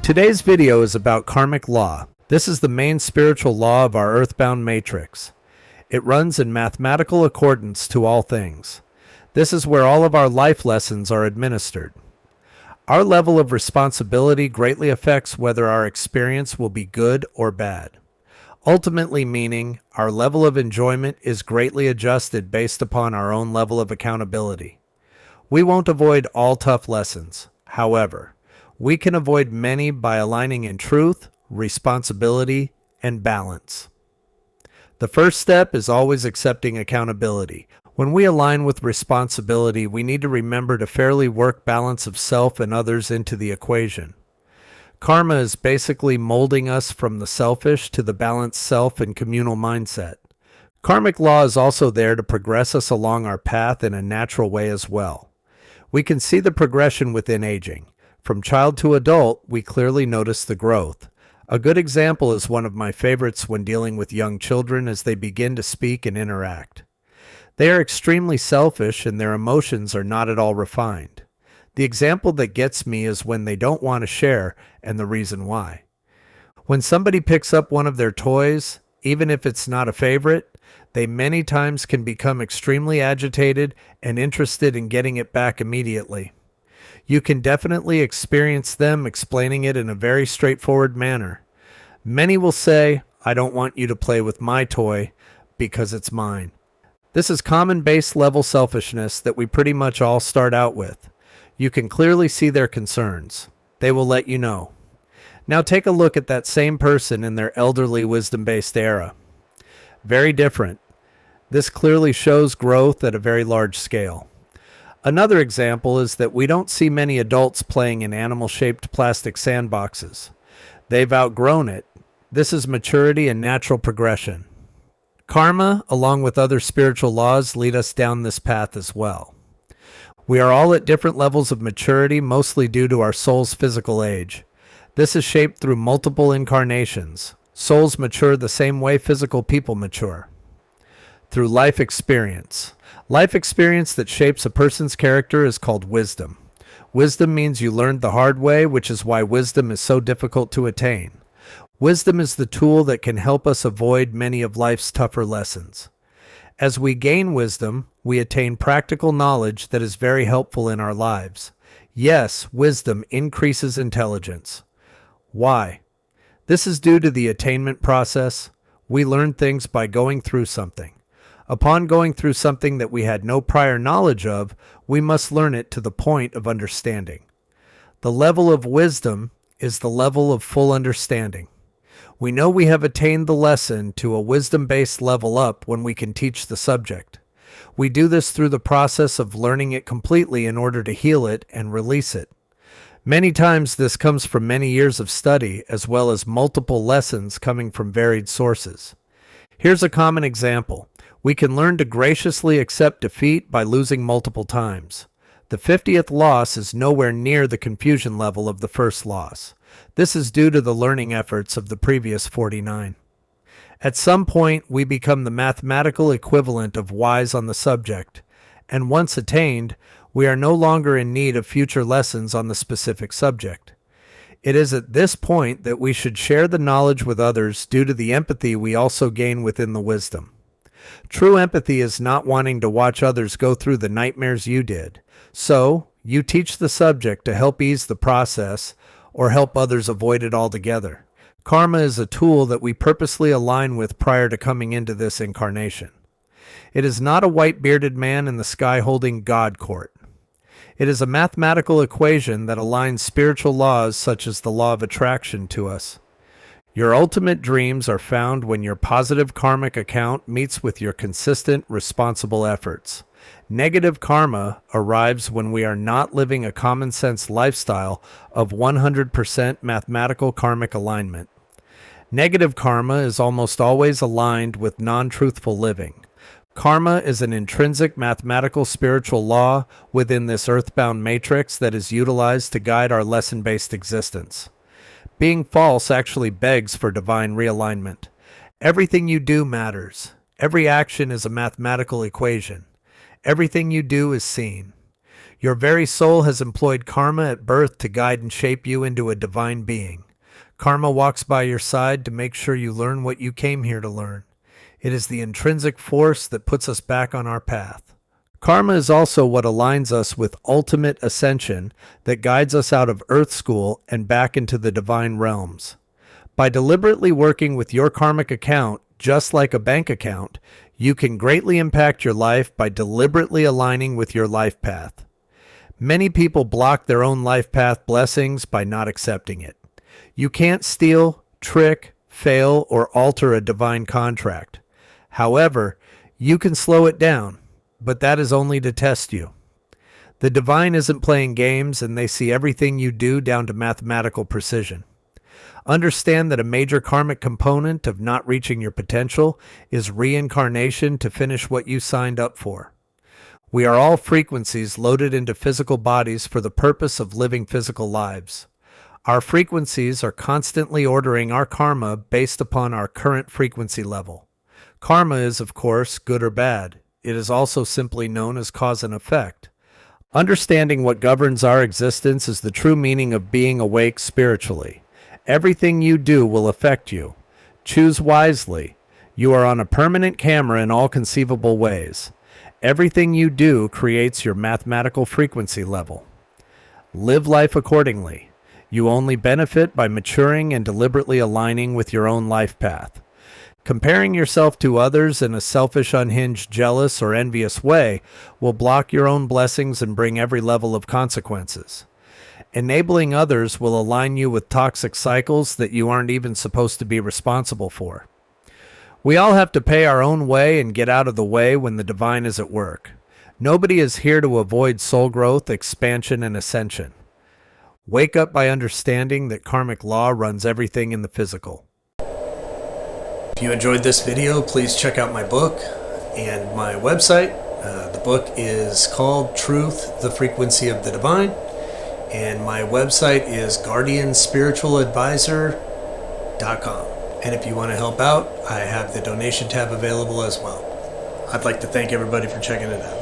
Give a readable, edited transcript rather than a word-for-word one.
Today's video is about karmic law. This is the main spiritual law of our earthbound matrix. It runs in mathematical accordance to all things. This is where all of our life lessons are administered. Our level of responsibility greatly affects whether our experience will be good or bad. Ultimately meaning our level of enjoyment is greatly adjusted based upon our own level of accountability. We won't avoid all tough lessons. However, we can avoid many by aligning in truth, responsibility, and balance. The first step is always accepting accountability. When we align with responsibility, we need to remember to fairly work balance of self and others into the equation. Karma is basically molding us from the selfish to the balanced self and communal mindset. Karmic law is also there to progress us along our path in a natural way as well. We can see the progression within aging. From child to adult, we clearly notice the growth. A good example is one of my favorites when dealing with young children as they begin to speak and interact. They are extremely selfish and their emotions are not at all refined. The example that gets me is when they don't want to share and the reason why. When somebody picks up one of their toys, even if it's not a favorite, they many times can become extremely agitated and interested in getting it back immediately. You can definitely experience them explaining it in a very straightforward manner. Many will say, "I don't want you to play with my toy because it's mine." This is common base level selfishness that we pretty much all start out with. You can clearly see their concerns. They will let you know. Now take a look at that same person in their elderly wisdom-based era. Very different. This clearly shows growth at a very large scale. Another example is that we don't see many adults playing in animal-shaped plastic sandboxes. They've outgrown it. This is maturity and natural progression. Karma, along with other spiritual laws, lead us down this path as well. We are all at different levels of maturity, mostly due to our soul's physical age. This is shaped through multiple incarnations. Souls mature the same way physical people mature. Through life experience. Life experience that shapes a person's character is called wisdom. Wisdom means you learned the hard way, which is why wisdom is so difficult to attain. Wisdom is the tool that can help us avoid many of life's tougher lessons. As we gain wisdom, we attain practical knowledge that is very helpful in our lives. Yes, wisdom increases intelligence. Why? This is due to the attainment process. We learn things by going through something. Upon going through something that we had no prior knowledge of, we must learn it to the point of understanding. The level of wisdom is the level of full understanding. We know we have attained the lesson to a wisdom-based level up when we can teach the subject. We do this through the process of learning it completely in order to heal it and release it. Many times this comes from many years of study as well as multiple lessons coming from varied sources. Here's a common example. We can learn to graciously accept defeat by losing multiple times. The 50th loss is nowhere near the confusion level of the first loss. This is due to the learning efforts of the previous 49. At some point, we become the mathematical equivalent of wise on the subject, and once attained, we are no longer in need of future lessons on the specific subject. It is at this point that we should share the knowledge with others due to the empathy we also gain within the wisdom. True empathy is not wanting to watch others go through the nightmares you did. So, you teach the subject to help ease the process or help others avoid it altogether. Karma is a tool that we purposely align with prior to coming into this incarnation. It is not a white-bearded man in the sky holding God court. It is a mathematical equation that aligns spiritual laws such as the law of attraction to us. Your ultimate dreams are found when your positive karmic account meets with your consistent, responsible efforts. Negative karma arrives when we are not living a common sense lifestyle of 100% mathematical karmic alignment. Negative karma is almost always aligned with non-truthful living. Karma is an intrinsic mathematical spiritual law within this earthbound matrix that is utilized to guide our lesson-based existence. Being false actually begs for divine realignment. Everything you do matters. Every action is a mathematical equation. Everything you do is seen. Your very soul has employed karma at birth to guide and shape you into a divine being. Karma walks by your side to make sure you learn what you came here to learn. It is the intrinsic force that puts us back on our path. Karma is also what aligns us with ultimate ascension that guides us out of Earth School and back into the divine realms. By deliberately working with your karmic account, just like a bank account, you can greatly impact your life by deliberately aligning with your life path. Many people block their own life path blessings by not accepting it. You can't steal, trick, fail, or alter a divine contract. However, you can slow it down, but that is only to test you. The divine isn't playing games, and they see everything you do down to mathematical precision. Understand that a major karmic component of not reaching your potential is reincarnation to finish what you signed up for. We are all frequencies loaded into physical bodies for the purpose of living physical lives. Our frequencies are constantly ordering our karma based upon our current frequency level. Karma is, of course, good or bad. It is also simply known as cause and effect. Understanding what governs our existence is the true meaning of being awake spiritually. Everything you do will affect you. Choose wisely. You are on a permanent camera in all conceivable ways. Everything you do creates your mathematical frequency level. Live life accordingly. You only benefit by maturing and deliberately aligning with your own life path. Comparing yourself to others in a selfish, unhinged, jealous, or envious way will block your own blessings and bring every level of consequences. Enabling others will align you with toxic cycles that you aren't even supposed to be responsible for. We all have to pay our own way and get out of the way when the divine is at work. Nobody is here to avoid soul growth, expansion, and ascension. Wake up by understanding that karmic law runs everything in the physical. If you enjoyed this video, please check out my book and my website. The book is called Truth, the Frequency of the Divine, and my website is guardianspiritualadvisor.com. And if you want to help out, I have the donation tab available as well. I'd like to thank everybody for checking it out.